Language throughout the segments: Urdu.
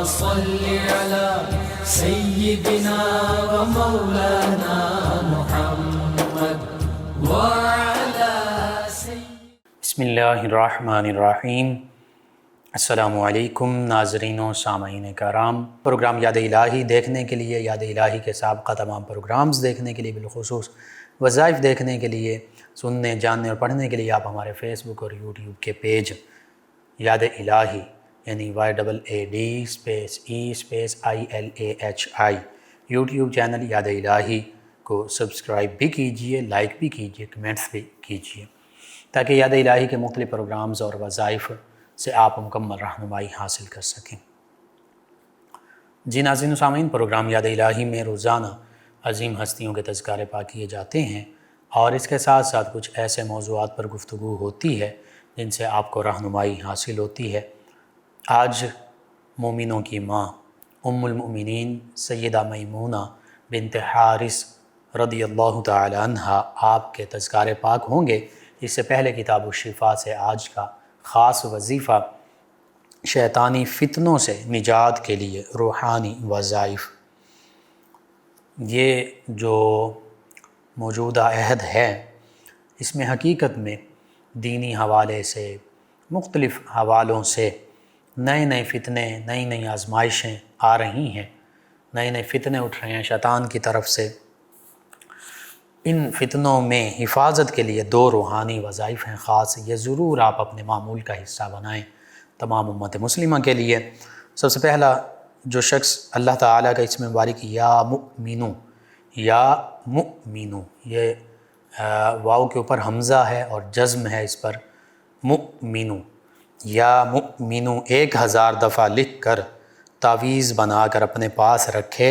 صل على سيدنا ومولانا محمد وعلى بسم اللہ الرحمن الرحیم۔ السلام علیکم ناظرین و سامعین کرام۔ پروگرام یاد الہی دیکھنے کے لیے، یاد الہی کے سابقہ تمام پروگرامز دیکھنے کے لیے، بالخصوص وظائف دیکھنے کے لیے، سننے، جاننے اور پڑھنے کے لیے آپ ہمارے فیس بک اور یوٹیوب کے پیج یاد الہی یعنی YAADE_EILAHI یوٹیوب چینل یاد الہی کو سبسکرائب بھی کیجئے، لائک بھی کیجئے، کمنٹس بھی کیجئے، تاکہ یاد الہی کے مختلف پروگرامز اور وظائف سے آپ مکمل رہنمائی حاصل کر سکیں۔ جی ناظرین و سامعین، پروگرام یاد الہی میں روزانہ عظیم ہستیوں کے تذکارے پاک کیے جاتے ہیں اور اس کے ساتھ ساتھ کچھ ایسے موضوعات پر گفتگو ہوتی ہے جن سے آپ کو رہنمائی حاصل ہوتی ہے۔ آج مومنوں کی ماں ام المؤمنین سیدہ میمونہ بنت حارث رضی اللہ تعالی عنہ آپ کے تذکارے پاک ہوں گے۔ اس سے پہلے کتاب الشفا سے آج کا خاص وظیفہ شیطانی فتنوں سے نجات کے لیے روحانی وظائف۔ یہ جو موجودہ عہد ہے اس میں حقیقت میں دینی حوالے سے، مختلف حوالوں سے نئے نئے فتنے، نئی نئی آزمائشیں آ رہی ہیں، نئے نئے فتنے اٹھ رہے ہیں شیطان کی طرف سے۔ ان فتنوں میں حفاظت کے لیے دو روحانی وظائف ہیں خاص، یہ ضرور آپ اپنے معمول کا حصہ بنائیں تمام امت مسلمہ کے لیے۔ سب سے پہلا جو شخص اللہ تعالیٰ کا اسم مبارک یا مؤمنو، یا مؤمنو، یہ واو کے اوپر حمزہ ہے اور جزم ہے اس پر، مؤمنو یا مؤمنو 1000 دفعہ لکھ کر تعویذ بنا کر اپنے پاس رکھے،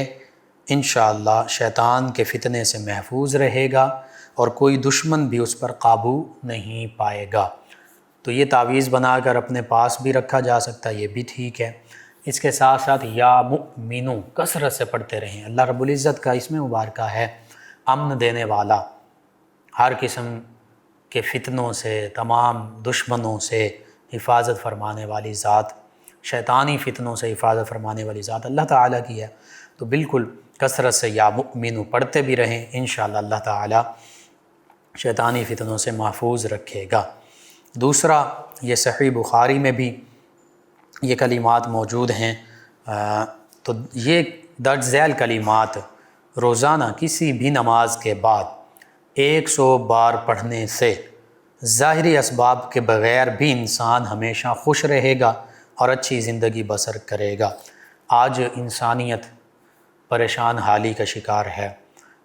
انشاءاللہ شیطان کے فتنے سے محفوظ رہے گا اور کوئی دشمن بھی اس پر قابو نہیں پائے گا۔ تو یہ تعویذ بنا کر اپنے پاس بھی رکھا جا سکتا ہے، یہ بھی ٹھیک ہے۔ اس کے ساتھ ساتھ یا مؤمنو کثرت سے پڑھتے رہیں۔ اللہ رب العزت کا اسم مبارکہ ہے امن دینے والا، ہر قسم کے فتنوں سے، تمام دشمنوں سے حفاظت فرمانے والی ذات، شیطانی فتنوں سے حفاظت فرمانے والی ذات اللہ تعالیٰ کی ہے۔ تو بالکل کثرت سے یا مؤمنو پڑھتے بھی رہیں، انشاءاللہ اللہ تعالیٰ شیطانی فتنوں سے محفوظ رکھے گا۔ دوسرا، یہ صحیح بخاری میں بھی یہ کلمات موجود ہیں، تو یہ درج ذیل کلمات روزانہ کسی بھی نماز کے بعد 100 بار پڑھنے سے ظاہری اسباب کے بغیر بھی انسان ہمیشہ خوش رہے گا اور اچھی زندگی بسر کرے گا۔ آج انسانیت پریشان حالی کا شکار ہے،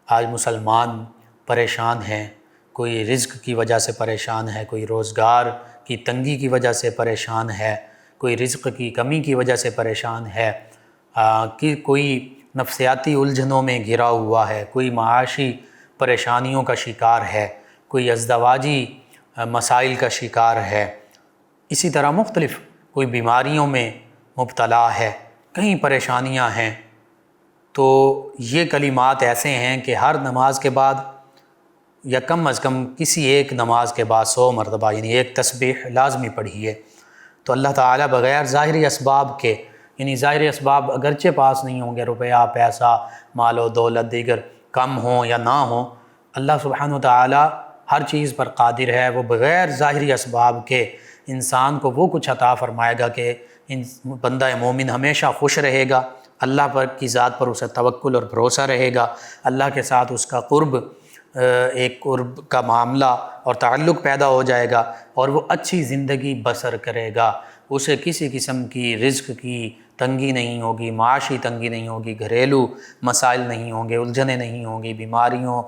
آج مسلمان پریشان ہیں، کوئی رزق کی وجہ سے پریشان ہے، کوئی روزگار کی تنگی کی وجہ سے پریشان ہے، کوئی رزق کی کمی کی وجہ سے پریشان ہے، کہ کوئی نفسیاتی الجھنوں میں گھرا ہوا ہے، کوئی معاشی پریشانیوں کا شکار ہے، کوئی ازدواجی مسائل کا شکار ہے، اسی طرح مختلف کوئی بیماریوں میں مبتلا ہے، کہیں پریشانیاں ہیں۔ تو یہ کلمات ایسے ہیں کہ ہر نماز کے بعد یا کم از کم کسی ایک نماز کے بعد 100 مرتبہ یعنی ایک تسبیح لازمی پڑھیے۔ تو اللہ تعالیٰ بغیر ظاہری اسباب کے، یعنی ظاہری اسباب اگرچہ پاس نہیں ہوں گے، روپیہ، پیسہ، مال و دولت دیگر کم ہوں یا نہ ہوں، اللہ سبحانہ وتعالیٰ ہر چیز پر قادر ہے، وہ بغیر ظاہری اسباب کے انسان کو وہ کچھ عطا فرمائے گا کہ بندہ مومن ہمیشہ خوش رہے گا، اللہ پر کی ذات پر اسے توکل اور بھروسہ رہے گا، اللہ کے ساتھ اس کا قرب، ایک قرب کا معاملہ اور تعلق پیدا ہو جائے گا اور وہ اچھی زندگی بسر کرے گا۔ اسے کسی قسم کی رزق کی تنگی نہیں ہوگی، معاشی تنگی نہیں ہوگی، گھریلو مسائل نہیں ہوں گے، الجھنیں نہیں ہوں گی، بیماریوں،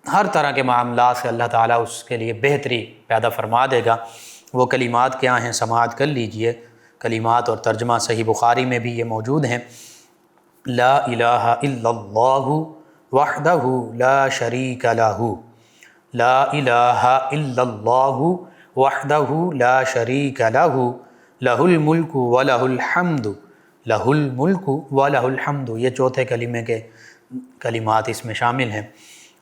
ہر طرح کے معاملات سے اللہ تعالیٰ اس کے لیے بہتری پیدا فرما دے گا۔ وہ کلمات کیا ہیں سماعت کر لیجئے، کلمات اور ترجمہ صحیح بخاری میں بھی یہ موجود ہیں۔ لا الہ الا اللہ وحدہ لا شریک لہ، لا الہ الا اللہ وحدہ لا شریک لہ، لہ الملک ولہ الحمد، لہ الملک ولہ الحمد، یہ چوتھے کلمے کے کلمات اس میں شامل ہیں۔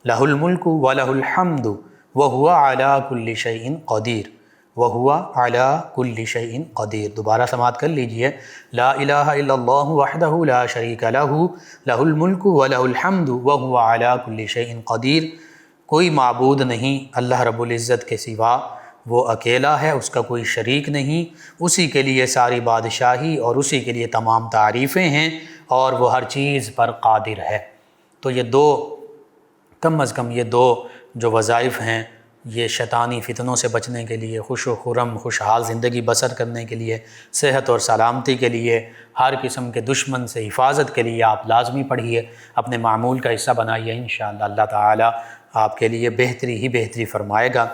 لہ الملک ولہ الحمد وہو علی کل شیء قدیر، وہو علی کل شیء قدیر۔ دوبارہ سماعت کر لیجئے، لا الہ الا اللہ وحدہ لا شریک لہ لہ الملک ولہ الحمد وہو علی کل شیء قدیر۔ کوئی معبود نہیں اللہ رب العزت کے سوا، وہ اکیلا ہے، اس کا کوئی شریک نہیں، اسی کے لیے ساری بادشاہی اور اسی کے لیے تمام تعریفیں ہیں، اور وہ ہر چیز پر قادر ہے۔ تو یہ دو، کم از کم یہ دو جو وظائف ہیں، یہ شیطانی فتنوں سے بچنے کے لیے، خوش و خرم خوشحال زندگی بسر کرنے کے لیے، صحت اور سلامتی کے لیے، ہر قسم کے دشمن سے حفاظت کے لیے آپ لازمی پڑھیے، اپنے معمول کا حصہ بنائیے، انشاءاللہ اللہ تعالی آپ کے لیے بہتری ہی بہتری فرمائے گا۔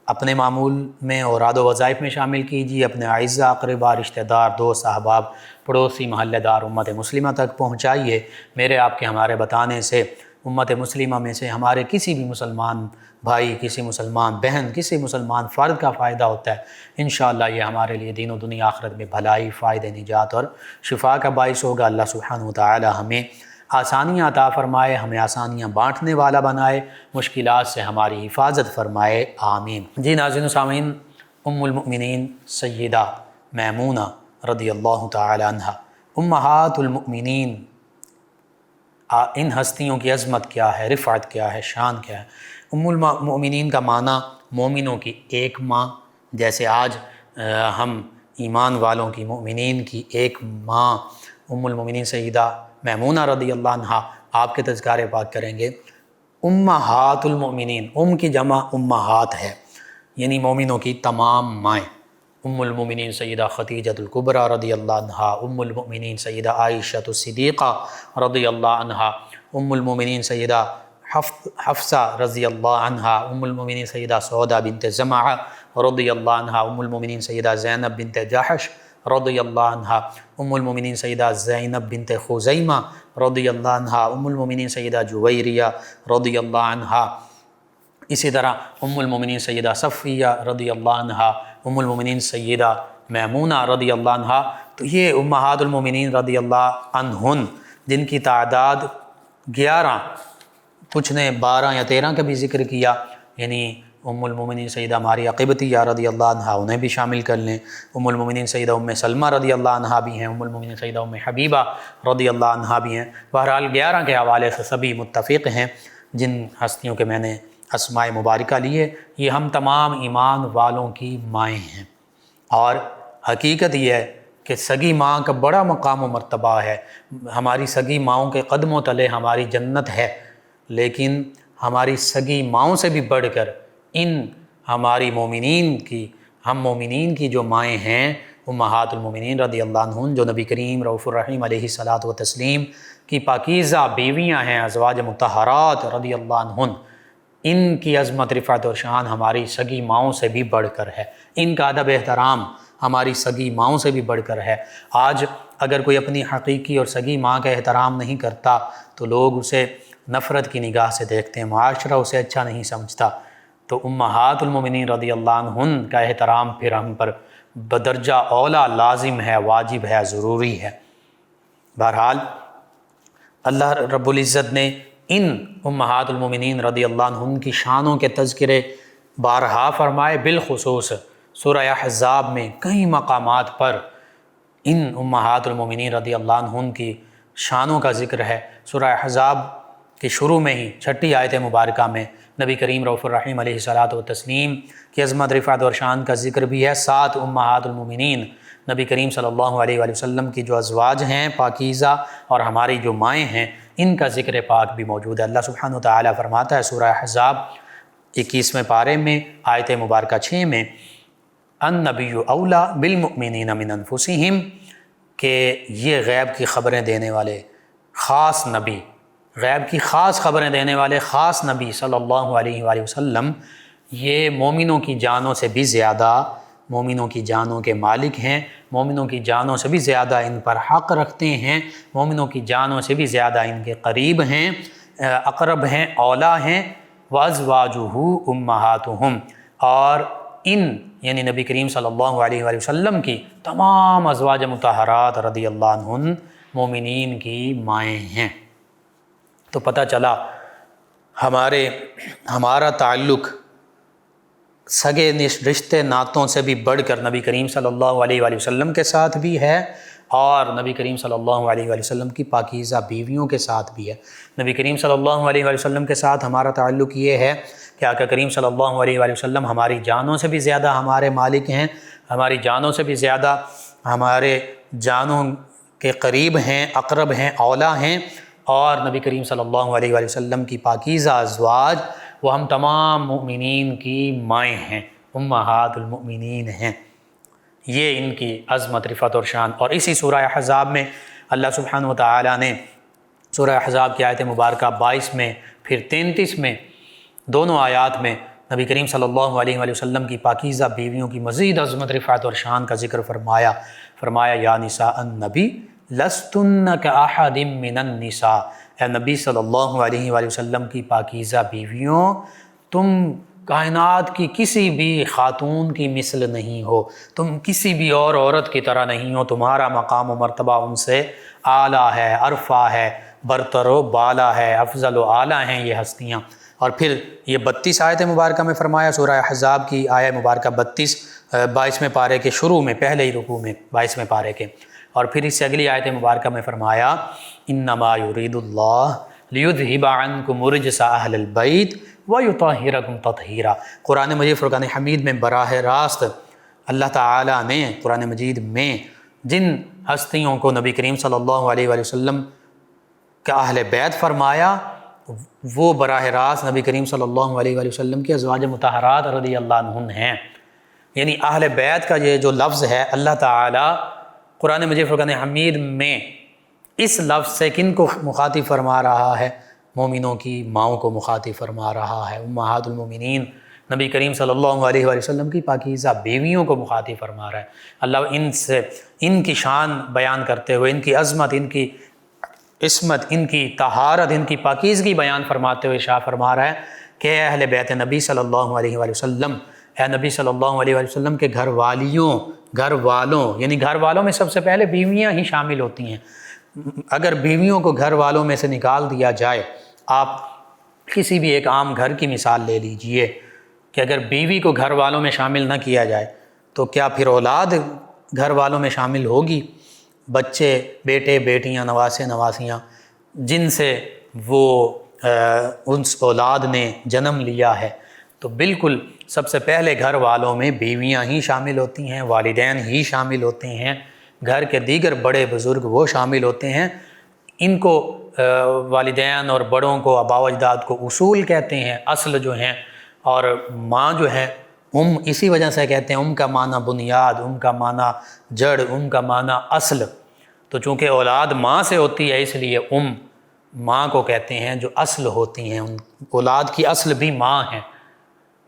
اپنے معمول میں اوراد و وظائف میں شامل کیجیے، اپنے اعزہ اقربا رشتہ دار دوست احباب پڑوسی محلہ دار امت مسلمہ تک پہنچائیے۔ میرے آپ کے ہمارے بتانے سے امت مسلمہ میں سے ہمارے کسی بھی مسلمان بھائی، کسی مسلمان بہن، کسی مسلمان فرد کا فائدہ ہوتا ہے، انشاءاللہ یہ ہمارے لیے دین و دنیا آخرت میں بھلائی، فائدہ، نجات اور شفا کا باعث ہوگا۔ اللہ سبحانہ وتعالی ہمیں آسانیاں عطا فرمائے، ہمیں آسانیاں بانٹنے والا بنائے، مشکلات سے ہماری حفاظت فرمائے، آمین۔ جی ناظرین و سامعین، ام المؤمنین سیدہ میمونہ رضی اللہ تعالی عنہ، امہات المؤمنین، ان ہستیوں کی عظمت کیا ہے، رفعت کیا ہے، شان کیا ہے۔ ام المؤمنین کا معنی مومنوں کی ایک ماں، جیسے آج ہم ایمان والوں کی، مؤمنین کی ایک ماں ام المؤمنین سیدہ میمونہ رضی اللہ عنہ، آپ کے تذکار پاک کریں گے۔ امہات المؤمنین، ام کی جمع امہات ہے، یعنی مومنوں کی تمام مائیں۔ ام المؤمنین سیدہ خدیجہ الکبریٰ رضی اللہ عنہا، ام المؤمنین سیدہ عائشہ الصدیقہ رضی اللہ عنہا، ام المؤمنین سیدہ حفصہ رضی اللہ عنہا، ام المؤمنین سیدہ سودہ بنت زمعہ رضی اللہ عنہا، ام المؤمنین سیدہ زینب بنت جحش رضی اللہ عنہا، ام المؤمنین سیدہ زینب بنت خزیمہ رضی اللہ عنہا، ام المؤمنین سیدہ جویریہ رضی اللہ عنہا، اسی طرح ام المؤمنین سیدہ صفیہ رضی اللہ عنہا، ام المؤمنین سیدہ میمونہ رضی اللہ عنہا۔ تو یہ امہات المؤمنین رضی اللہ عنہن، جن کی تعداد 11، کچھ نے 12 یا 13 کا بھی ذکر کیا، یعنی ام المؤمنین سیدہ ماریہ قبطیہ رضی اللہ عنہا، انہیں بھی شامل کر لیں۔ ام المؤمنین سیدہ ام سلمہ رضی اللہ عنہا بھی ہیں، ام المؤمنین سیدہ ام حبیبہ رضی اللہ عنہا بھی ہیں۔ بہرحال 11 کے حوالے سے سبھی متفق ہیں۔ جن ہستیوں کے میں نے اسماء مبارکہ لیے، یہ ہم تمام ایمان والوں کی مائیں ہیں، اور حقیقت یہ ہے کہ سگی ماں کا بڑا مقام و مرتبہ ہے۔ ہماری سگی ماؤں کے قدموں تلے ہماری جنت ہے، لیکن ہماری سگی ماؤں سے بھی بڑھ کر ان ہماری مومنین کی، ہم مومنین کی جو مائیں ہیں امہات المومنین رضی اللہ عنہن، جو نبی کریم رؤوف الرحیم علیہ الصلاۃ والتسلیم کی پاکیزہ بیویاں ہیں، ازواج مطہرات رضی اللہ عنہن، ان کی عظمت، رفعت اور شان ہماری سگی ماؤں سے بھی بڑھ کر ہے۔ ان کا ادب احترام ہماری سگی ماؤں سے بھی بڑھ کر ہے۔ آج اگر کوئی اپنی حقیقی اور سگی ماں کا احترام نہیں کرتا تو لوگ اسے نفرت کی نگاہ سے دیکھتے ہیں، معاشرہ اسے اچھا نہیں سمجھتا۔ تو امہات المومنین رضی اللہ عنہن کا احترام پھر ہم پر بدرجہ اولا لازم ہے، واجب ہے، ضروری ہے۔ بہرحال اللہ رب العزت نے ان امہات المومنین رضی اللہ عنہن کی شانوں کے تذکرے بارہا فرمائے، بالخصوص سورہ احزاب میں کئی مقامات پر ان امہات المومنین رضی اللہ عنہن کی شانوں کا ذکر ہے۔ سورہ احزاب کے شروع میں ہی 6 آیت مبارکہ میں نبی کریم رؤوف الرحیم علیہ الصلاۃ والتسلیم کی عظمت، رفعت اور شان کا ذکر بھی ہے۔ 7 امہات المومنین نبی کریم صلی اللہ علیہ وآلہ وسلم کی جو ازواج ہیں پاکیزہ اور ہماری جو مائیں ہیں، ان کا ذکر پاک بھی موجود ہے۔ اللہ سبحانہ وتعالی فرماتا ہے سورہ احزاب 21ویں پارے میں آیت مبارکہ 6 میں، النبی اولیٰ بالمؤمنین من انفسہم، کہ یہ غیب کی خبریں دینے والے خاص نبی، غیب کی خاص خبریں دینے والے خاص نبی صلی اللہ علیہ وآلہ وسلم، یہ مومنوں کی جانوں سے بھی زیادہ، مومنوں کی جانوں کے مالک ہیں، مومنوں کی جانوں سے بھی زیادہ ان پر حق رکھتے ہیں، مومنوں کی جانوں سے بھی زیادہ ان کے قریب ہیں، اقرب ہیں، اولیٰ ہیں۔ وَأَزْوَاجُهُ أُمَّهَاتُهُمْ، اور ان یعنی نبی کریم صلی اللہ علیہ وآلہ وسلم کی تمام ازواج مطہرات رضی اللہ عنہن مومنین کی مائیں ہیں۔ تو پتہ چلا ہمارا تعلق سگے رشتے ناتوں سے بھی بڑھ کر نبی کریم صلی اللہ علیہ وآلہ وسلم کے ساتھ بھی ہے اور نبی کریم صلی اللہ علیہ وآلہ وسلم کی پاکیزہ بیویوں کے ساتھ بھی ہے۔ نبی کریم صلی اللہ علیہ وآلہ وسلم کے ساتھ ہمارا تعلق یہ ہے کہ آقا کریم صلی اللہ علیہ وآلہ وسلم ہماری جانوں سے بھی زیادہ ہمارے مالک ہیں، ہماری جانوں سے بھی زیادہ ہمارے جانوں کے قریب ہیں، اقرب ہیں، اولیٰ ہیں، اور نبی کریم صلی اللہ علیہ وآلہ وسلم کی پاکیزہ ازواج وہ ہم تمام مؤمنین کی مائیں ہیں، امہات المؤمنین ہیں۔ یہ ان کی عظمت، رفعت اور شان۔ اور اسی سورہ احزاب میں اللہ سبحانہ وتعالی نے سورہ احزاب کی آیت مبارکہ 22 میں پھر 33 میں دونوں آیات میں نبی کریم صلی اللہ علیہ وآلہ وسلم کی پاکیزہ بیویوں کی مزید عظمت، رفعت اور شان کا ذکر فرمایا یا نساء النبی لستن کاحد من النساء، اے نبی صلی اللہ علیہ وآلہ وسلم کی پاکیزہ بیویوں، تم کائنات کی کسی بھی خاتون کی مثل نہیں ہو، تم کسی بھی اور عورت کی طرح نہیں ہو، تمہارا مقام و مرتبہ ان سے اعلیٰ ہے، عرفہ ہے، برتر و بالا ہے، افضل و اعلیٰ ہیں یہ ہستیاں۔ اور پھر یہ 32 آیت مبارکہ میں فرمایا، سورہ احزاب کی آیت مبارکہ 22ویں پارے کے شروع میں، پہلے ہی رکوع میں 22ویں پارے کے، اور پھر اس سے اگلی آیت مبارکہ میں فرمایا انما یرید اللہ لیذھب عنکم رجس اہل البیت ویطہرکم تطہیرا۔ قرآن مجید فرقان حمید میں براہ راست اللہ تعالیٰ نے قرآن مجید میں جن ہستیوں کو نبی کریم صلی اللہ علیہ وآلہ وسلم کا اہل بیت فرمایا، وہ براہ راست نبی کریم صلی اللہ علیہ وآلہ وسلم کی ازواج مطہرات رضی اللہ عنہن ہیں۔ یعنی اہل بیت کا یہ جو لفظ ہے، اللہ تعالیٰ قرآن مجید فرقان حمید میں اس لفظ سے کن کو مخاطب فرما رہا ہے؟ مومنوں کی ماؤں کو مخاطب فرما رہا ہے، امہات المومنین نبی کریم صلی اللہ علیہ وآلہ وسلم کی پاکیزہ بیویوں کو مخاطب فرما رہا ہے۔ اللہ ان کی شان بیان کرتے ہوئے، ان کی عظمت، ان کی عصمت، ان کی طہارت، ان کی پاکیزگی بیان فرماتے ہوئے شاہ فرما رہا ہے کہ اے اہل بیت نبی صلی اللہ علیہ وآلہ وسلم، اے نبی صلی اللہ علیہ وآلہ وسلم کے گھر والوں، یعنی گھر والوں میں سب سے پہلے بیویاں ہی شامل ہوتی ہیں۔ اگر بیویوں کو گھر والوں میں سے نکال دیا جائے، آپ کسی بھی ایک عام گھر کی مثال لے لیجئے کہ اگر بیوی کو گھر والوں میں شامل نہ کیا جائے تو کیا پھر اولاد گھر والوں میں شامل ہوگی؟ بچے، بیٹے، بیٹیاں، نواسے، نواسیاں، جن سے وہ اس اولاد نے جنم لیا ہے، تو بالکل سب سے پہلے گھر والوں میں بیویاں ہی شامل ہوتی ہیں، والدین ہی شامل ہوتے ہیں، گھر کے دیگر بڑے بزرگ وہ شامل ہوتے ہیں۔ ان کو والدین اور بڑوں کو، آباء و اجداد کو اصول کہتے ہیں، اصل جو ہیں، اور ماں جو ہے اسی وجہ سے کہتے ہیں کا معنی بنیاد، کا معنی جڑ، کا معنی اصل۔ تو چونکہ اولاد ماں سے ہوتی ہے، اس لیے ماں کو کہتے ہیں جو اصل ہوتی ہیں، اولاد کی اصل بھی ماں ہیں،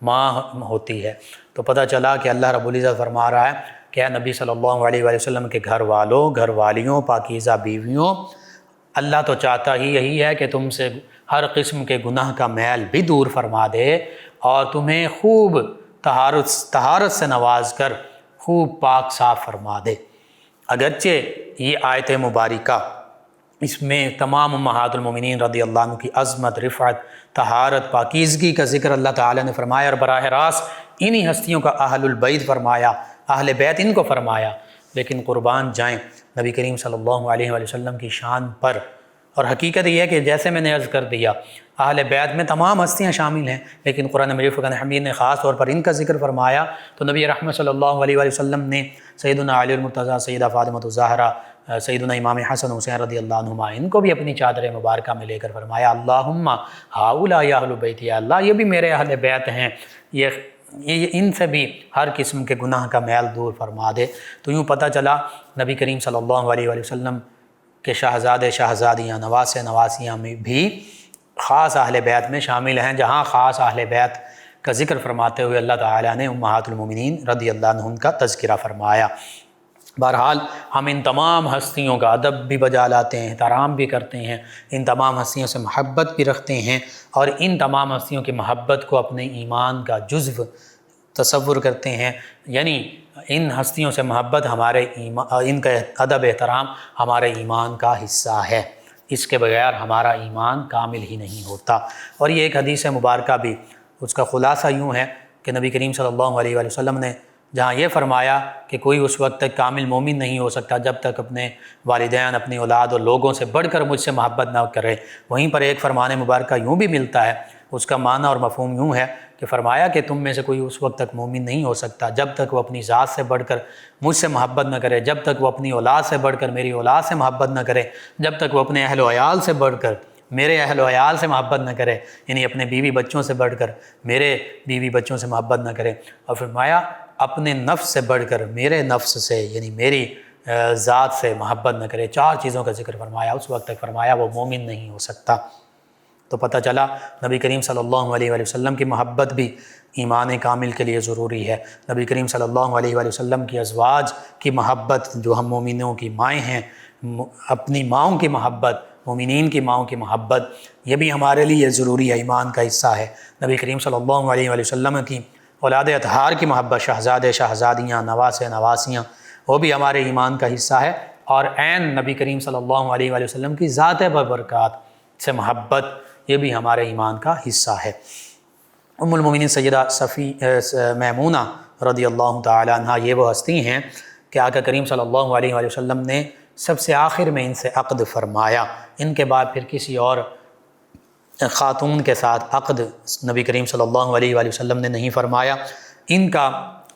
ماں ہوتی ہے۔ تو پتہ چلا کہ اللہ رب العزت فرما رہا ہے کہ اے نبی صلی اللہ علیہ وآلہ وسلم کے گھر والوں، گھر والیوں، پاکیزہ بیویوں، اللہ تو چاہتا ہی یہی ہے کہ تم سے ہر قسم کے گناہ کا میل بھی دور فرما دے اور تمہیں خوب طہارت سے نواز کر خوب پاک صاف فرما دے۔ اگرچہ یہ آیت مبارکہ اس میں تمام امہات المومنین رضی اللہ عنہ کی عظمت، رفعت، طہارت، پاکیزگی کا ذکر اللہ تعالیٰ نے فرمایا، اور براہ راست انہی ہستیوں کا اہل البیت فرمایا، اہل بیت ان کو فرمایا، لیکن قربان جائیں نبی کریم صلی اللہ علیہ وآلہ وسلم کی شان پر۔ اور حقیقت یہ ہے کہ جیسے میں نے عرض کر دیا، اہل بیت میں تمام ہستیاں شامل ہیں، لیکن قرآن مجید فرقان حمید نے خاص طور پر ان کا ذکر فرمایا، تو نبی رحمت صلی اللہ علیہ وآلہ وسلم نے سیدنا علی المرتضیٰ، سیدہ فاطمہ الزہرا، سیدنا امام حسن حسین رضی اللہ عنہما، ان کو بھی اپنی چادر مبارکہ میں لے کر فرمایا اللہم ہؤلاء اہل بیت، یا اللہ یہ بھی میرے اہل بیت ہیں، یہ ان سے بھی ہر قسم کے گناہ کا میل دور فرما دے۔ تو یوں پتہ چلا نبی کریم صلی اللہ علیہ وآلہ وسلم کے شہزادے، شہزادیاں، نواسے، نواسیاں میں بھی خاص اہل بیت میں شامل ہیں، جہاں خاص اہل بیت کا ذکر فرماتے ہوئے اللہ تعالیٰ نے امہات المومنین رضی اللہ عنہن کا تذکرہ فرمایا۔ بہرحال ہم ان تمام ہستیوں کا ادب بھی بجا لاتے ہیں، احترام بھی کرتے ہیں، ان تمام ہستیوں سے محبت بھی رکھتے ہیں، اور ان تمام ہستیوں کی محبت کو اپنے ایمان کا جزو تصور کرتے ہیں۔ یعنی ان ہستیوں سے محبت ہمارے ان کا ادب احترام ہمارے ایمان کا حصہ ہے، اس کے بغیر ہمارا ایمان کامل ہی نہیں ہوتا۔ اور یہ ایک حدیث مبارکہ بھی اس کا خلاصہ یوں ہے کہ نبی کریم صلی اللہ علیہ وآلہ وسلم نے جہاں یہ فرمایا کہ کوئی اس وقت تک کامل مومن نہیں ہو سکتا جب تک اپنے والدین، اپنی اولاد اور لوگوں سے بڑھ کر مجھ سے محبت نہ کرے، وہیں پر ایک فرمان مبارکہ یوں بھی ملتا ہے، اس کا معنی اور مفہوم یوں ہے کہ فرمایا کہ تم میں سے کوئی اس وقت تک مومن نہیں ہو سکتا جب تک وہ اپنی ذات سے بڑھ کر مجھ سے محبت نہ کرے، جب تک وہ اپنی اولاد سے بڑھ کر میری اولاد سے محبت نہ کرے، جب تک وہ اپنے اہل و عیال سے بڑھ کر میرے اہل و عیال سے محبت نہ کرے، یعنی اپنے بیوی بچوں سے بڑھ کر میرے بیوی بچوں سے محبت نہ کرے، اور فرمایا اپنے نفس سے بڑھ کر میرے نفس سے یعنی میری ذات سے محبت نہ کرے۔ 4 چیزوں کا ذکر فرمایا، اس وقت تک فرمایا وہ مومن نہیں ہو سکتا۔ تو پتہ چلا نبی کریم صلی اللہ علیہ وآلہ وسلم کی محبت بھی ایمان کامل کے لیے ضروری ہے۔ نبی کریم صلی اللہ علیہ وآلہ وسلم کی ازواج کی محبت، جو ہم مومنوں کی مائیں ہیں، اپنی ماؤں کی محبت، مومنین کی ماؤں کی محبت، یہ بھی ہمارے لیے ضروری ہے، ایمان کا حصہ ہے۔ نبی کریم صلی اللہ علیہ وآلہ وسلم کی اولاد اطہار کی محبت، شہزادے، شہزادیاں، نواسے، نواسیاں، وہ بھی ہمارے ایمان کا حصہ ہے۔ اور عین نبی کریم صلی اللہ علیہ وآلہ وسلم کی ذات ببرکات سے محبت، یہ بھی ہمارے ایمان کا حصہ ہے۔ ام المومنین سیدہ میمونہ رضی اللہ تعالی عنہ یہ وہ ہستی ہیں کہ آقا کریم صلی اللہ علیہ وآلہ وسلم نے سب سے آخر میں ان سے عقد فرمایا، ان کے بعد پھر کسی اور خاتون کے ساتھ عقد نبی کریم صلی اللہ علیہ وآلہ وسلم نے نہیں فرمایا۔ ان کا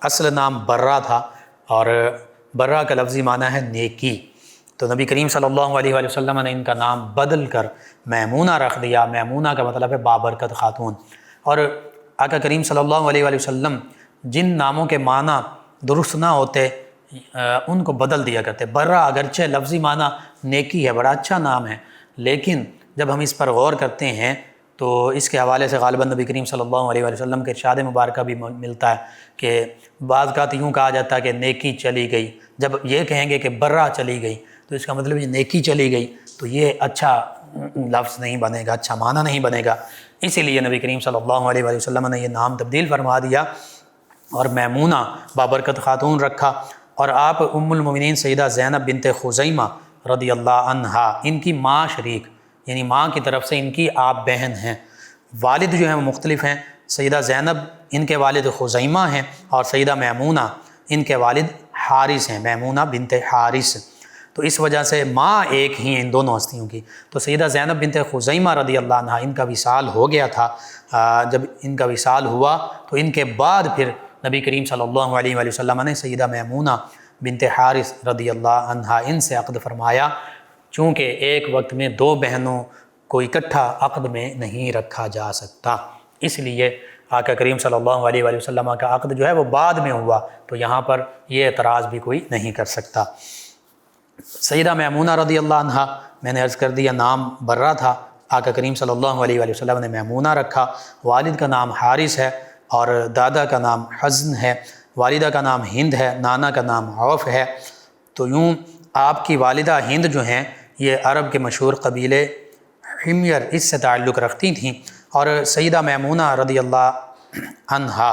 اصل نام برہ تھا، اور برہ کا لفظی معنی ہے نیکی، تو نبی کریم صلی اللہ علیہ وآلہ وسلم نے ان کا نام بدل کر میمونہ رکھ دیا۔ میمونہ کا مطلب ہے بابرکت خاتون۔ اور آقا کریم صلی اللہ علیہ وآلہ وسلم جن ناموں کے معنی درست نہ ہوتے ان کو بدل دیا کرتے۔ برہ اگرچہ لفظی معنی نیکی ہے، بڑا اچھا نام ہے، لیکن جب ہم اس پر غور کرتے ہیں تو اس کے حوالے سے غالباً نبی کریم صلی اللہ علیہ وآلہ وسلم کے ارشاد مبارکہ بھی ملتا ہے کہ بعض اوقات یوں کہا جاتا ہے کہ نیکی چلی گئی۔ جب یہ کہیں گے کہ برہ چلی گئی تو اس کا مطلب یہ نیکی چلی گئی، تو یہ اچھا لفظ نہیں بنے گا، اچھا معنی نہیں بنے گا، اسی لیے نبی کریم صلی اللہ علیہ وآلہ وسلم نے یہ نام تبدیل فرما دیا اور میمونہ بابرکت خاتون رکھا۔ اور آپ ام المومنین سیدہ زینب بنت خزیمہ رضی اللہ عنہا، ان کی ماں شریک، یعنی ماں کی طرف سے ان کی آپ بہن ہیں، والد جو ہیں وہ مختلف ہیں۔ سیدہ زینب ان کے والد خزیمہ ہیں، اور سیدہ میمونہ ان کے والد حارث ہیں، میمونہ بنت حارث، تو اس وجہ سے ماں ایک ہی ہیں ان دونوں ہستیوں کی۔ تو سیدہ زینب بنت خزیمہ رضی اللہ عنہا ان کا وصال ہو گیا تھا۔ جب ان کا وصال ہوا تو ان کے بعد پھر نبی کریم صلی اللہ علیہ وآلہ وسلم نے سیدہ میمونہ بنت حارث رضی اللہ عنہا ان سے عقد فرمایا، چونکہ ایک وقت میں 2 بہنوں کو اکٹھا عقد میں نہیں رکھا جا سکتا، اس لیے آقا کریم صلی اللہ علیہ وآلہ وسلم کا عقد جو ہے وہ بعد میں ہوا، تو یہاں پر یہ اعتراض بھی کوئی نہیں کر سکتا۔ سیدہ میمونہ رضی اللہ عنہا، میں نے عرض کر دیا نام برہ تھا، آقا کریم صلی اللہ علیہ وآلہ وسلم نے میمونہ رکھا۔ والد کا نام حارث ہے اور دادا کا نام حزن ہے، والدہ کا نام ہند ہے، نانا کا نام عوف ہے۔ تو یوں آپ کی والدہ ہند جو ہیں یہ عرب کے مشہور قبیلے حمیر اس سے تعلق رکھتی تھیں، اور سیدہ میمونہ رضی اللہ عنہا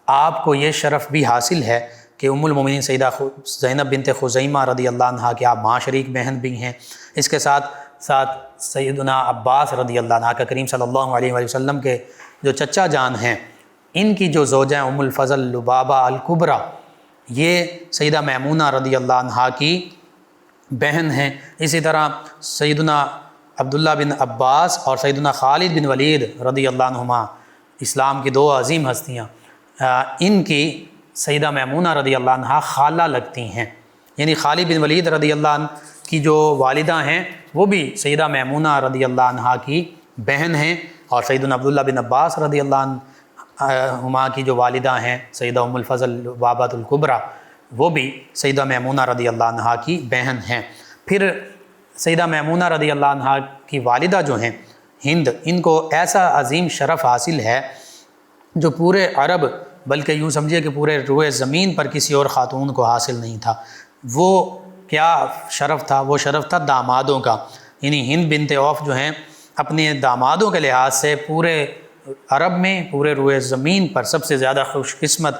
آپ کو یہ شرف بھی حاصل ہے کہ ام المومنین سیدہ زینب بنت خزیمہ رضی اللہ عنہا کی آپ ماں شریک بہن بھی ہیں۔ اس کے ساتھ ساتھ سیدنا عباس رضی اللہ عنہ آقا کریم صلی اللہ علیہ وآلہ وسلم کے جو چچا جان ہیں، ان کی جو زوجہ ام الفضل لبابہ الکبریٰ، یہ سیدہ میمونہ رضی اللہ عنہا کی بہن ہیں۔ اسی طرح سیدنا عبداللہ بن عباس اور سیدنا خالد بن ولید رضی اللہ عنہما، اسلام کی 2 عظیم ہستیاں، ان کی سیدہ میمونہ رضی اللہ عنہا خالہ لگتی ہیں، یعنی خالد بن ولید رضی اللہ عنہ کی جو والدہ ہیں وہ بھی سیدہ میمونہ رضی اللہ عنہا کی بہن ہیں، اور سیدنا عبداللہ بن عباس رضی اللہ عنہما کی جو والدہ ہیں سیدہ ام الفضل لبابۃ الکبریٰ، وہ بھی سیدہ میمونہ رضی اللہ عنہا کی بہن ہیں۔ پھر سیدہ میمونہ رضی اللہ عنہا کی والدہ جو ہیں ہند، ان کو ایسا عظیم شرف حاصل ہے جو پورے عرب، بلکہ یوں سمجھیے کہ پورے روئے زمین پر کسی اور خاتون کو حاصل نہیں تھا۔ وہ کیا شرف تھا؟ وہ شرف تھا دامادوں کا، یعنی ہند بنت عوف جو ہیں اپنے دامادوں کے لحاظ سے پورے عرب میں، پورے روئے زمین پر سب سے زیادہ خوش قسمت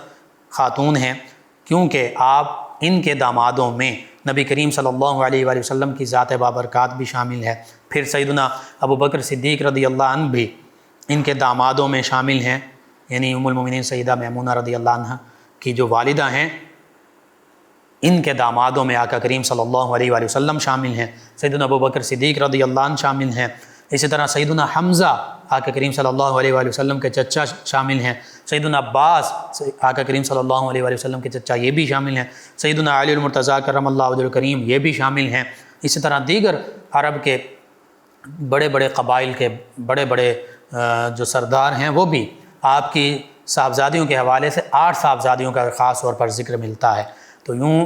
خاتون ہیں، کیونکہ آپ ان کے دامادوں میں نبی کریم صلی اللہ علیہ وآلہ وسلم کی ذات بابرکات بھی شامل ہے۔ پھر سیدنا ابو بکر صدیق رضی اللہ عنہ بھی ان کے دامادوں میں شامل ہیں، یعنی ام المومنین سیدہ میمونہ رضی اللہ عنہ کی جو والدہ ہیں، ان کے دامادوں میں آقا کریم صلی اللہ علیہ وآلہ وسلم شامل ہیں، سیدنا ابوبکر صدیق رضی اللہ عنہ شامل ہیں، اسی طرح سیدنا حمزہ آقا کریم صلی اللہ علیہ وآلہ وسلم کے چچا شامل ہیں، سیدنا عباس آقا کریم صلی اللہ علیہ وآلہ وسلم کے چچا یہ بھی شامل ہیں، سیدنا علی المرتضیٰ کرم اللہ وجہہ الکریم یہ بھی شامل ہیں، اسی طرح دیگر عرب کے بڑے بڑے قبائل کے بڑے بڑے جو سردار ہیں وہ بھی آپ کی صاحبزادیوں کے حوالے سے 8 صاحبزادیوں کا خاص طور پر ذکر ملتا ہے۔ تو یوں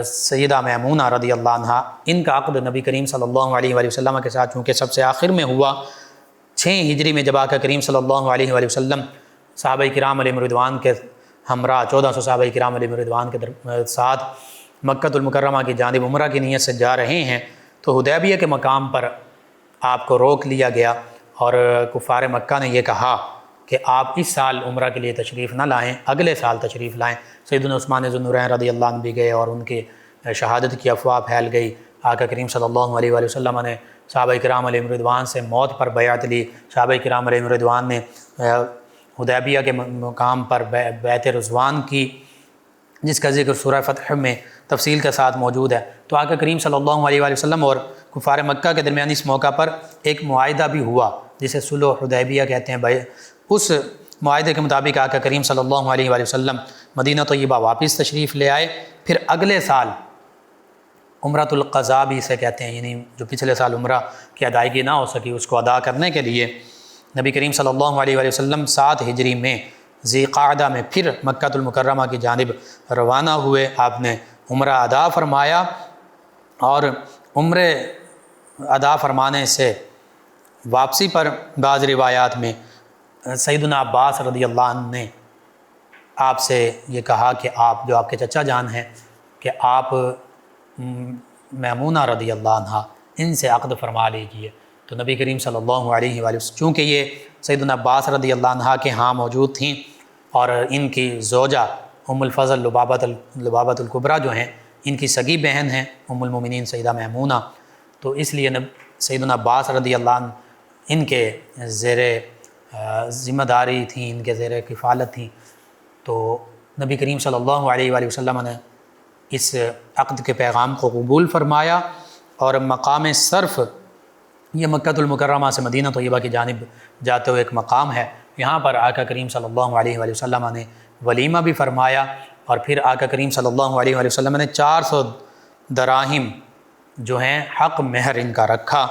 سیدہ میمونہ رضی اللہ عنہ، ان کا عقد نبی کریم صلی اللہ علیہ وآلہ وسلم کے ساتھ چونکہ سب سے آخر میں ہوا 6 ہجری میں، جب آقا کریم صلی اللہ علیہ وآلہ وسلم صحابہ کرام علیہم رضوان کے ہمراہ 1400 صحابہ کرام علیہم رضوان کے ساتھ مکہ المکرمہ کی جانب عمرہ کی نیت سے جا رہے ہیں، تو حدیبیہ کے مقام پر آپ کو روک لیا گیا اور کفار مکہ نے یہ کہا کہ آپ اس سال عمرہ کے لیے تشریف نہ لائیں، اگلے سال تشریف لائیں۔ سیدنا عثمان ذو النورین رضی اللہ عنہ بھی گئے اور ان کی شہادت کی افواہ پھیل گئی۔ آقا کریم صلی اللہ علیہ وآلہ وسلم نے صحابہ کرام علیہم رضوان سے موت پر بیعت لی، صحابہ کرام علیہم رضوان نے حدیبیہ کے مقام پر بیعت رضوان کی، جس کا ذکر سورہ فتح میں تفصیل کے ساتھ موجود ہے۔ تو آقا کریم صلی اللہ علیہ وآلہ وسلم اور کفار مکہ کے درمیان اس موقع پر ایک معاہدہ بھی ہوا جسے صلح حدیبیہ کہتے ہیں۔ اس معاہدے کے مطابق آقا کریم صلی اللہ علیہ وآلہ وسلم مدینہ طیبہ واپس تشریف لے آئے، پھر اگلے سال عمرۃ القضاء بھی اسے کہتے ہیں، یعنی جو پچھلے سال عمرہ کی ادائیگی نہ ہو سکی اس کو ادا کرنے کے لیے نبی کریم صلی اللہ علیہ وآلہ وسلم 7 ہجری میں ذی قعدہ میں پھر مکہ المکرمہ کی جانب روانہ ہوئے۔ آپ نے عمرہ ادا فرمایا اور عمرے ادا فرمانے سے واپسی پر بعض روایات میں سیدنا عباس رضی اللہ عنہ نے آپ سے یہ کہا کہ آپ جو آپ کے چچا جان ہیں کہ آپ میمونہ رضی اللہ عنہ ان سے عقد فرما لیجئے۔ تو نبی کریم صلی اللہ علیہ وآلہ وسلم چونکہ یہ سیدنا عباس رضی اللہ عنہ کے ہاں موجود تھیں اور ان کی زوجہ ام الفضل لبابۃ الکبریٰ جو ہیں ان کی سگی بہن ہیں ام المومنین سیدہ میمونہ، تو اس لیے سیدنا عباس رضی اللہ عنہ ان کے زیر ذمہ داری تھیں، ان کے زیر کفالت تھیں۔ تو نبی کریم صلی اللہ علیہ وآلہ وسلم نے اس عقد کے پیغام کو قبول فرمایا اور مقام صرف، یہ مکہ المکرمہ سے مدینہ طیبہ کی جانب جاتے ہوئے ایک مقام ہے، یہاں پر آقا کریم صلی اللہ علیہ وآلہ وسلم نے ولیمہ بھی فرمایا اور پھر آقا کریم صلی اللہ علیہ وآلہ وسلم نے 400 دراہم جو ہیں حق مہر ان کا رکھا،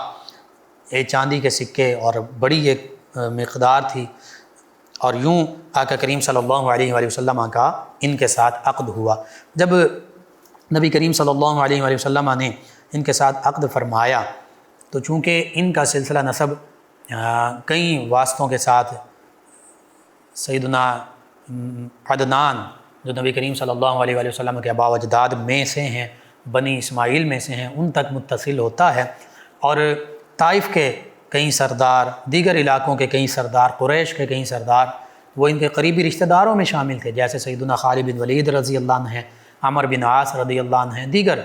ایک چاندی کے سکے اور بڑی ایک مقدار تھی، اور یوں آقا کریم صلی اللہ علیہ وآلہ وسلم کا ان کے ساتھ عقد ہوا۔ جب نبی کریم صلی اللہ علیہ وآلہ وسلم نے ان کے ساتھ عقد فرمایا تو چونکہ ان کا سلسلہ نسب کئی واسطوں کے ساتھ سیدنا عدنان جو نبی کریم صلی اللہ علیہ وآلہ وسلم کے آباء و اجداد میں سے ہیں، بنی اسماعیل میں سے ہیں، ان تک متصل ہوتا ہے، اور طائف کے کئی سردار، دیگر علاقوں کے کئی سردار، قریش کے کئی سردار وہ ان کے قریبی رشتہ داروں میں شامل تھے، جیسے سیدنا خالد بن ولید رضی اللہ عنہ ہیں، عمر بن عاص رضی اللہ عنہ ہیں، دیگر۔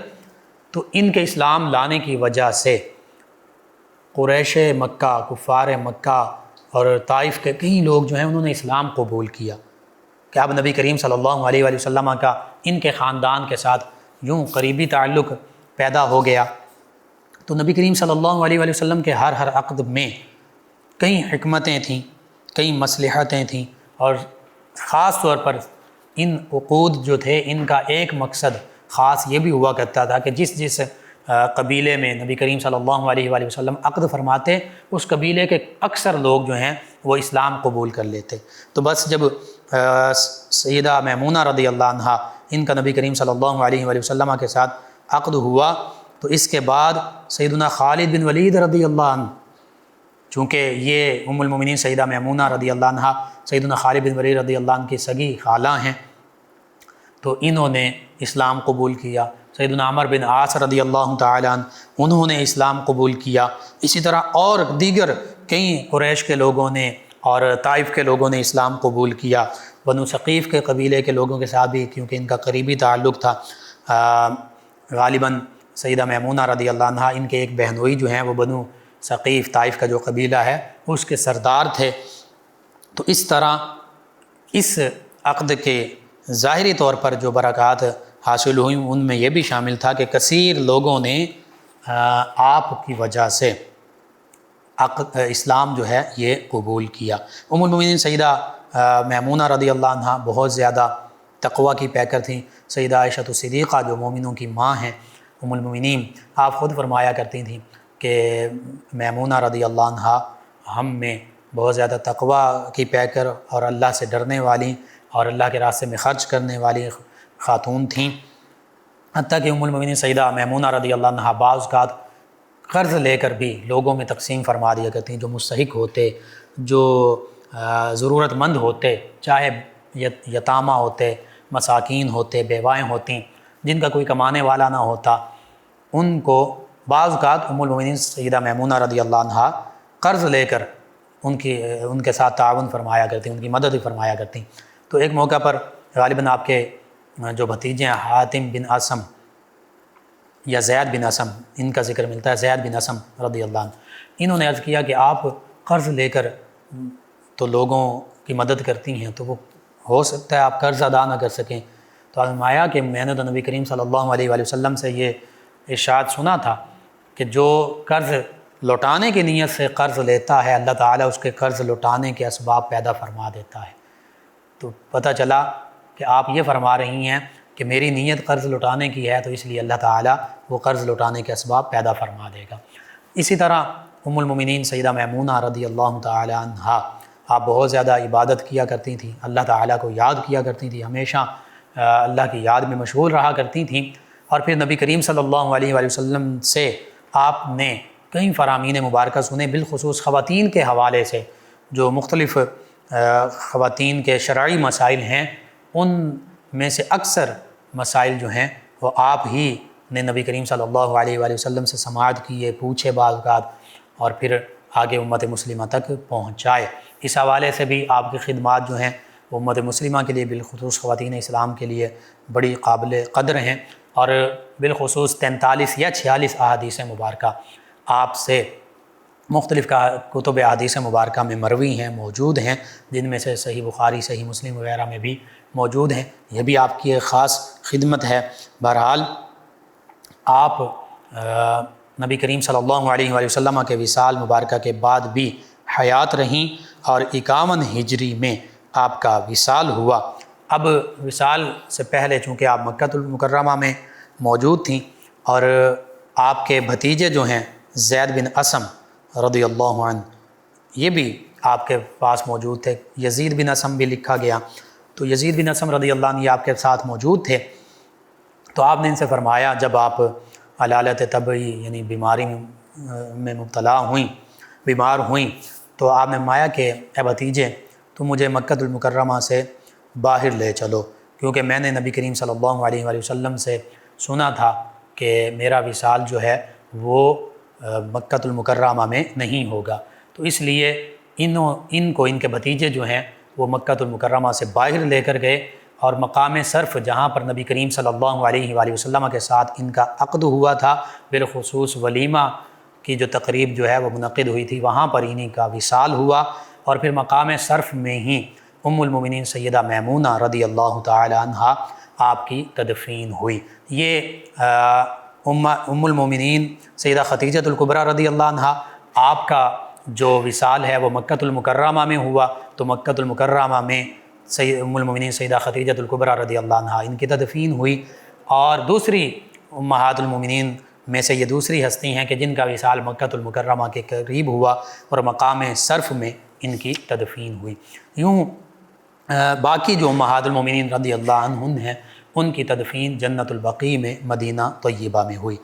تو ان کے اسلام لانے کی وجہ سے قریش مکہ، کفار مکہ اور طائف کے کئی لوگ جو ہیں انہوں نے اسلام قبول کیا کہ اب نبی کریم صلی اللہ علیہ وآلہ وسلم کا ان کے خاندان کے ساتھ یوں قریبی تعلق پیدا ہو گیا۔ تو نبی کریم صلی اللہ علیہ وآلہ وسلم کے ہر عقد میں کئی حکمتیں تھیں، کئی مصلحتیں تھیں، اور خاص طور پر ان عقود جو تھے ان کا ایک مقصد خاص یہ بھی ہوا کرتا تھا کہ جس قبیلے میں نبی کریم صلی اللہ علیہ وآلہ وسلم عقد فرماتے اس قبیلے کے اکثر لوگ جو ہیں وہ اسلام قبول کر لیتے۔ تو بس جب سیدہ میمونہ رضی اللہ عنہ ان کا نبی کریم صلی اللہ علیہ وآلہ وسلم کے ساتھ عقد ہوا تو اس کے بعد سیدنا خالد بن ولید رضی اللہ عنہ، چونکہ یہ ام المومنین سیدہ میمونہ رضی اللہ عنہ سیدنا خالد بن ولید رضی اللہ عنہ کی سگی خالہ ہیں، تو انہوں نے اسلام قبول کیا۔ سیدنا عمر بن عاص رضی اللہ تعالیٰ عنہ انہوں نے اسلام قبول کیا، اسی طرح اور دیگر کئی قریش کے لوگوں نے اور طائف کے لوگوں نے اسلام قبول کیا۔ بنو ثقیف کے قبیلے کے لوگوں کے ساتھ بھی کیونکہ ان کا قریبی تعلق تھا، غالباً سیدہ میمونہ رضی اللہ عنہ ان کے ایک بہنوئی جو ہیں وہ بنو ثقیف طائف کا جو قبیلہ ہے اس کے سردار تھے۔ تو اس طرح اس عقد کے ظاہری طور پر جو برکات حاصل ہوئیں ان میں یہ بھی شامل تھا کہ کثیر لوگوں نے آپ کی وجہ سے اسلام جو ہے یہ قبول کیا۔ ام المؤمنین سیدہ میمونہ رضی اللہ عنہ بہت زیادہ تقوی کی پیکر تھیں۔ سیدہ عائشہ صدیقہ جو مومنوں کی ماں ہیں، ام المؤمنین، آپ خود فرمایا کرتی تھیں کہ میمونہ رضی اللہ عنہ ہم میں بہت زیادہ تقوی کی پیکر اور اللہ سے ڈرنے والی اور اللہ کے راستے میں خرچ کرنے والی خاتون تھیں، حتیٰ کہ ام المؤمنین سیدہ میمونہ رضی اللہ عنہ بعض اوقات قرض لے کر بھی لوگوں میں تقسیم فرما دیا کرتی ہیں، جو مستحق ہوتے، جو ضرورت مند ہوتے، چاہے یتامہ ہوتے، مساکین ہوتے، بیوائیں ہوتیں، جن کا کوئی کمانے والا نہ ہوتا، ان کو بعض اوقات ام المؤمنین سیدہ میمونہ رضی اللہ عنہ قرض لے کر ان کے ساتھ تعاون فرمایا کرتی، ان کی مدد فرمایا کرتی۔ تو ایک موقع پر غالباً آپ کے جو بھتیجے ہیں حاتم بن اسم یا زید بن اسم، ان کا ذکر ملتا ہے، زید بن اسم رضی اللہ عنہ، انہوں نے عرض کیا کہ آپ قرض لے کر تو لوگوں کی مدد کرتی ہیں، تو وہ ہو سکتا ہے آپ قرض ادا نہ کر سکیں۔ تو فرمایا کہ میں نے تو نبی کریم صلی اللہ علیہ وآلہ وسلم سے یہ ارشاد سنا تھا کہ جو قرض لوٹانے کی نیت سے قرض لیتا ہے، اللہ تعالیٰ اس کے قرض لوٹانے کے اسباب پیدا فرما دیتا ہے۔ تو پتہ چلا کہ آپ یہ فرما رہی ہیں کہ میری نیت قرض لوٹانے کی ہے، تو اس لیے اللہ تعالیٰ وہ قرض لوٹانے کے اسباب پیدا فرما دے گا۔ اسی طرح ام المؤمنین سیدہ میمونہ رضی اللہ تعالی عنہا، آپ بہت زیادہ عبادت کیا کرتی تھیں، اللہ تعالیٰ کو یاد کیا کرتی تھیں، ہمیشہ اللہ کی یاد میں مشغول رہا کرتی تھیں، اور پھر نبی کریم صلی اللہ علیہ وآلہ وسلم سے آپ نے کئی فرامین مبارکہ سنے، بالخصوص خواتین کے حوالے سے، جو مختلف خواتین کے شرعی مسائل ہیں، ان میں سے اکثر مسائل جو ہیں وہ آپ ہی نے نبی کریم صلی اللہ علیہ وآلہ وسلم سے سماعت کیے، پوچھے بعض اوقات، اور پھر آگے امت مسلمہ تک پہنچائے۔ اس حوالے سے بھی آپ کی خدمات جو ہیں وہ امت مسلمہ کے لیے، بالخصوص خواتین اسلام کے لیے بڑی قابل قدر ہیں، اور بالخصوص 43 یا 46 احادیث مبارکہ آپ سے مختلف کتب احادیث مبارکہ میں مروی ہیں، موجود ہیں، جن میں سے صحیح بخاری، صحیح مسلم وغیرہ میں بھی موجود ہیں۔ یہ بھی آپ کی ایک خاص خدمت ہے۔ بہرحال آپ نبی کریم صلی اللہ علیہ وآلہ وسلم کے وصال مبارکہ کے بعد بھی حیات رہیں، اور 51 ہجری میں آپ کا وصال ہوا۔ اب وصال سے پہلے چونکہ آپ مکہ المکرمہ میں موجود تھیں، اور آپ کے بھتیجے جو ہیں زید بن اسم رضی اللہ عنہ، یہ بھی آپ کے پاس موجود تھے، یزید بن اسم بھی لکھا گیا، تو یزید بن اسم رضی اللہ عنہ یہ آپ کے ساتھ موجود تھے۔ تو آپ نے ان سے فرمایا، جب آپ علالت طبعی یعنی بیماری میں مبتلا ہوئیں، بیمار ہوئیں، تو آپ نے فرمایا کہ اے بھتیجے، تم مجھے مکہ المکرمہ سے باہر لے چلو، کیونکہ میں نے نبی کریم صلی اللہ علیہ وآلہ وسلم سے سنا تھا کہ میرا وصال جو ہے وہ مکہ المکرمہ میں نہیں ہوگا، تو اس لیے ان کو ان کے بھتیجے جو ہیں وہ مکہ المکرمہ سے باہر لے کر گئے، اور مقام صرف جہاں پر نبی کریم صلی اللہ علیہ وآلہ وسلم کے ساتھ ان کا عقد ہوا تھا، بالخصوص ولیمہ کی جو تقریب جو ہے وہ منعقد ہوئی تھی، وہاں پر انہی کا وصال ہوا، اور پھر مقام صرف میں ہی ام المؤمنین سیدہ میمونہ رضی اللہ تعالی عنہا آپ کی تدفین ہوئی۔ یہ ام المؤمنین سیدہ خدیجہ الکبریٰ رضی اللہ عنہا، آپ کا جو وصال ہے وہ مکہ المکرمہ میں ہوا، تو مکہ المکرمہ میں ام المؤمنین سیدہ خدیجہ الکبریٰ رضی اللہ عنہا ان کی تدفین ہوئی، اور دوسری امہات المؤمنین میں سے یہ دوسری ہستی ہیں کہ جن کا وصال مکہ المکرمہ کے قریب ہوا اور مقام صرف میں ان کی تدفین ہوئی۔ یوں باقی جو امہات المؤمنین رضی اللہ عنہن ہیں، ان کی تدفین جنت البقیع میں مدینہ طیبہ میں ہوئی۔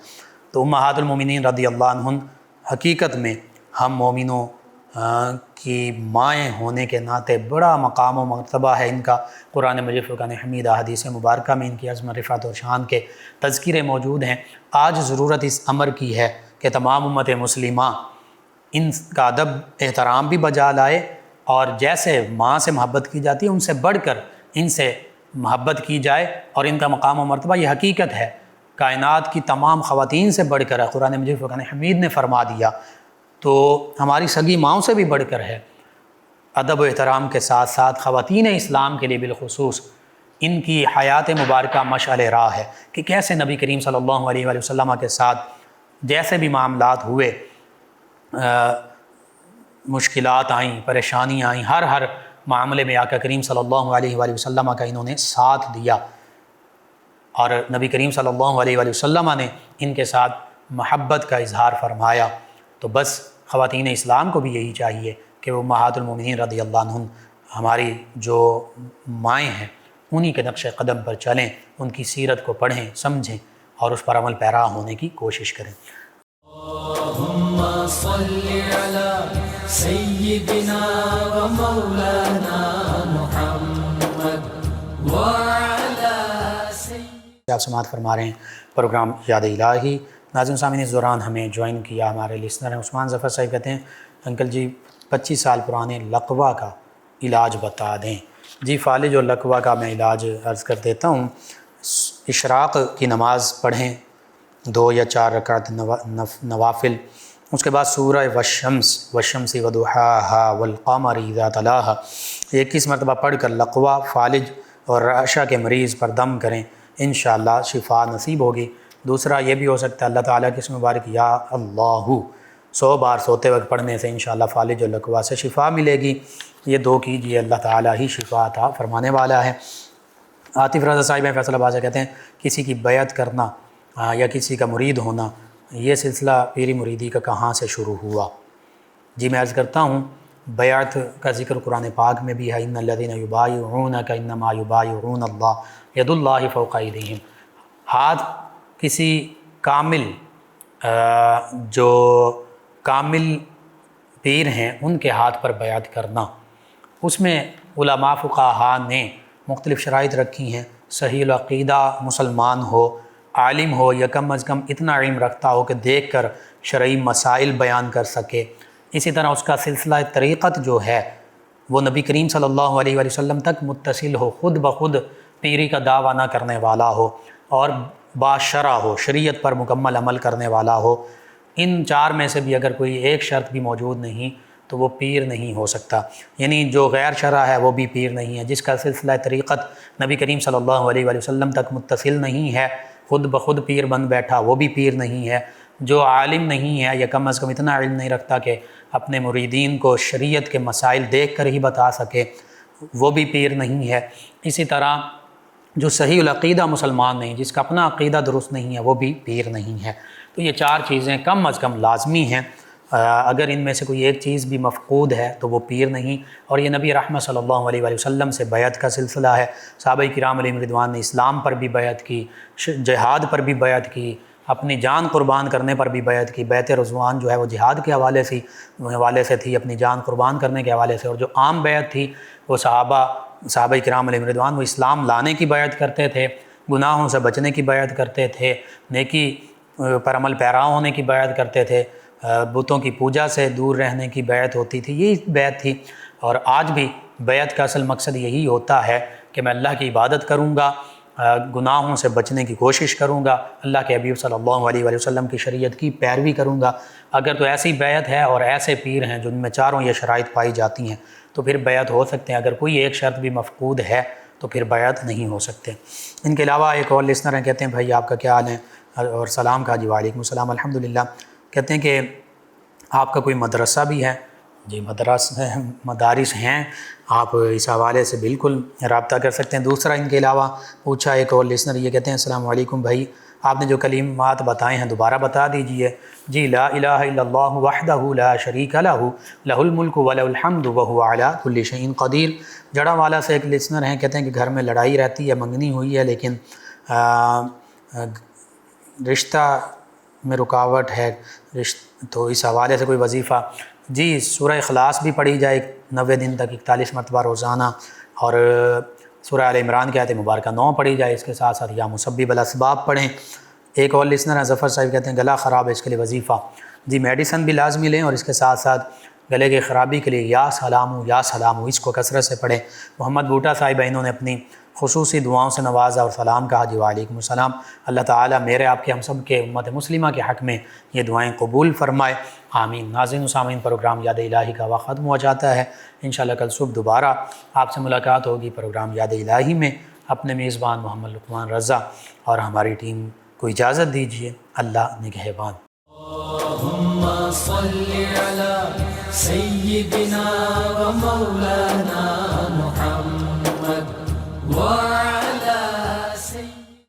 تو امہات المؤمنین رضی اللہ عنہن حقیقت میں ہم مومنوں کی مائیں ہونے کے ناطے بڑا مقام و مرتبہ ہے ان کا۔ قرآن مجید، فرقان حمید، احادیث مبارکہ میں ان کی عظمت، رفعت اور شان کے تذکرے موجود ہیں۔ آج ضرورت اس امر کی ہے کہ تمام امت مسلمہ ان کا ادب احترام بھی بجا لائے، اور جیسے ماں سے محبت کی جاتی ہے ان سے بڑھ کر ان سے محبت کی جائے، اور ان کا مقام و مرتبہ یہ حقیقت ہے، کائنات کی تمام خواتین سے بڑھ کر ہے۔ قرآن مجید فرقان حمید نے فرما دیا، تو ہماری سگی ماؤں سے بھی بڑھ کر ہے۔ ادب و احترام کے ساتھ ساتھ خواتین اسلام کے لیے بالخصوص ان کی حیات مبارکہ مشعل راہ ہے کہ کیسے نبی کریم صلی اللہ علیہ وآلہ وسلم کے ساتھ جیسے بھی معاملات ہوئے، مشکلات آئیں، پریشانیاں آئیں، ہر معاملے میں آقا کریم صلی اللہ علیہ وآلہ وسلم کا انہوں نے ساتھ دیا، اور نبی کریم صلی اللہ علیہ وآلہ وسلم نے ان کے ساتھ محبت کا اظہار فرمایا۔ تو بس خواتین اسلام کو بھی یہی چاہیے کہ وہ امہات المومنین رضی اللہ عنہن ہماری جو مائیں ہیں انہی کے نقش قدم پر چلیں، ان کی سیرت کو پڑھیں، سمجھیں اور اس پر عمل پیرا ہونے کی کوشش کریں۔ اللہم صلی علی سیدنا و مولانا محمد وعلی آپ سماعت فرما رہے ہیں پروگرام یاد الہی۔ ناظرین سامعین، اس دوران ہمیں جوائن کیا ہمارے لسنر ہیں عثمان ظفر صاحب، کہتے ہیں انکل جی 25 سال پرانے لقوہ کا علاج بتا دیں۔ جی فالج اور لقوہ کا میں علاج عرض کر دیتا ہوں۔ اشراق کی نماز پڑھیں 2 یا 4 رکعت نوافل، اس کے بعد سورہ والشمس وضحاہا والقمر اذا تلاہا 21 مرتبہ پڑھ کر لقوہ، فالج اور رعشہ کے مریض پر دم کریں، انشاءاللہ شفا نصیب ہوگی۔ دوسرا یہ بھی ہو سکتا ہے اللہ تعالیٰ کی اسم مبارک یا اللہ 100 بار سوتے وقت پڑھنے سے انشاءاللہ فالج اور لقوہ سے شفا ملے گی۔ یہ 2 کیجئے، اللہ تعالیٰ ہی شفا عطا فرمانے والا ہے۔ عاطف رضا صاحب ہیں فیصل آباد سے، کہتے ہیں کسی کی بیعت کرنا یا کسی کا مرید ہونا، یہ سلسلہ پیری مریدی کا کہاں سے شروع ہوا؟ جی میں عرض کرتا ہوں، بیعت کا ذکر قرآن پاک میں بھی ہے، ان الذین یبایعونک انما یبایعون اللہ ید اللہ فوق ایدیہم۔ ہاتھ کسی کامل جو کامل پیر ہیں ان کے ہاتھ پر بیعت کرنا، اس میں علماء فقہاء نے مختلف شرائط رکھی ہیں۔ صحیح العقیدہ مسلمان ہو، عالم ہو، یا کم از کم اتنا علم رکھتا ہو کہ دیکھ کر شرعی مسائل بیان کر سکے۔ اسی طرح اس کا سلسلہ طریقت جو ہے وہ نبی کریم صلی اللہ علیہ وآلہ وسلم تک متصل ہو، خود بخود پیری کا دعویٰ نہ کرنے والا ہو، اور باشرع ہو، شریعت پر مکمل عمل کرنے والا ہو۔ ان 4 میں سے بھی اگر کوئی ایک شرط بھی موجود نہیں تو وہ پیر نہیں ہو سکتا، یعنی جو غیر شرع ہے وہ بھی پیر نہیں ہے۔ جس کا سلسلہ طریقت نبی کریم صلی اللہ علیہ وآلہ وسلم تک متصل نہیں ہے، خود بخود پیر بن بیٹھا، وہ بھی پیر نہیں ہے۔ جو عالم نہیں ہے یا کم از کم اتنا علم نہیں رکھتا کہ اپنے مریدین کو شریعت کے مسائل دیکھ کر ہی بتا سکے، وہ بھی پیر نہیں ہے۔ اسی طرح جو صحیح العقیدہ مسلمان نہیں، جس کا اپنا عقیدہ درست نہیں ہے، وہ بھی پیر نہیں ہے۔ تو یہ 4 چیزیں کم از کم لازمی ہیں، اگر ان میں سے کوئی ایک چیز بھی مفقود ہے تو وہ پیر نہیں۔ اور یہ نبی رحمت صلی اللہ علیہ وآلہ وسلم سے بیعت کا سلسلہ ہے۔ صحابہ کرام علیہم رضوان نے اسلام پر بھی بیعت کی، جہاد پر بھی بیعت کی، اپنی جان قربان کرنے پر بھی بیعت کی۔ بیعت رضوان جو ہے وہ جہاد کے حوالے سے تھی، اپنی جان قربان کرنے کے حوالے سے، اور جو عام بیعت تھی وہ صحابہ کرام علیہم رضوان وہ اسلام لانے کی بیعت کرتے تھے، گناہوں سے بچنے کی بیعت کرتے تھے، نیکی پر عمل پیرا ہونے کی بیعت کرتے تھے، بتوں کی پوجا سے دور رہنے کی بیعت ہوتی تھی، یہی بیعت تھی۔ اور آج بھی بیعت کا اصل مقصد یہی ہوتا ہے کہ میں اللہ کی عبادت کروں گا، گناہوں سے بچنے کی کوشش کروں گا، اللہ کے حبیب صلی اللہ علیہ وآلہ وسلم کی شریعت کی پیروی کروں گا۔ اگر تو ایسی بیعت ہے اور ایسے پیر ہیں جن میں 4 یہ شرائط پائی جاتی ہیں تو پھر بیعت ہو سکتے ہیں۔ اگر کوئی ایک شرط بھی مفقود ہے تو پھر بیعت نہیں ہو سکتے۔ ان کے علاوہ ایک اور لسنر ہیں، کہتے ہیں بھائی آپ کا کیا حال ہے، اور سلام کہا۔ جی وعلیکم السلام، الحمدللہ۔ کہتے ہیں کہ آپ کا کوئی مدرسہ بھی ہے؟ جی مدارس ہیں، آپ اس حوالے سے بالکل رابطہ کر سکتے ہیں۔ دوسرا ان کے علاوہ پوچھا ایک اور لسنر، یہ کہتے ہیں السلام علیکم بھائی، آپ نے جو کلمات بتائے ہیں دوبارہ بتا دیجئے۔ جی لا الہ الا اللہ وحدہ لا شریک لہ لہ الملک ولہ الحمد وہو علی کل شیء قدیر۔ جڑا والا سے ایک لسنر ہیں، کہتے ہیں کہ گھر میں لڑائی رہتی ہے، منگنی ہوئی ہے، لیکن رشتہ میں رکاوٹ ہے، تو اس حوالے سے کوئی وظیفہ۔ جی سورہ اخلاص بھی پڑھی جائے 90 دن تک 41 مرتبہ روزانہ، اور سورہ آل عمران کی آیت مبارکہ 9 پڑھی جائے، اس کے ساتھ ساتھ یا مسبب الاسباب پڑھیں۔ ایک اور لسنر ہے ظفر صاحب، کہتے ہیں گلا خراب ہے، اس کے لیے وظیفہ۔ جی میڈیسن بھی لازمی لیں، اور اس کے ساتھ ساتھ گلے کی خرابی کے لیے یا سلام اس کو کثرت سے پڑھیں۔ محمد بوٹا صاحب انہوں نے اپنی خصوصی دعاؤں سے نوازا اور سلام کہا جی وعلیکم السلام۔ اللہ تعالیٰ میرے آپ کے ہم سب کے امت مسلمہ کے حق میں یہ دعائیں قبول فرمائے، آمین۔ ناظرین و سامعین، پروگرام یاد الہی کا وقت ختم ہو جاتا ہے، انشاءاللہ کل صبح دوبارہ آپ سے ملاقات ہوگی پروگرام یاد الہی میں۔ اپنے میزبان محمد لقمان رضا اور ہماری ٹیم کو اجازت دیجیے، اللہ نگہبان۔ اللهم صل على سيدنا ومولانا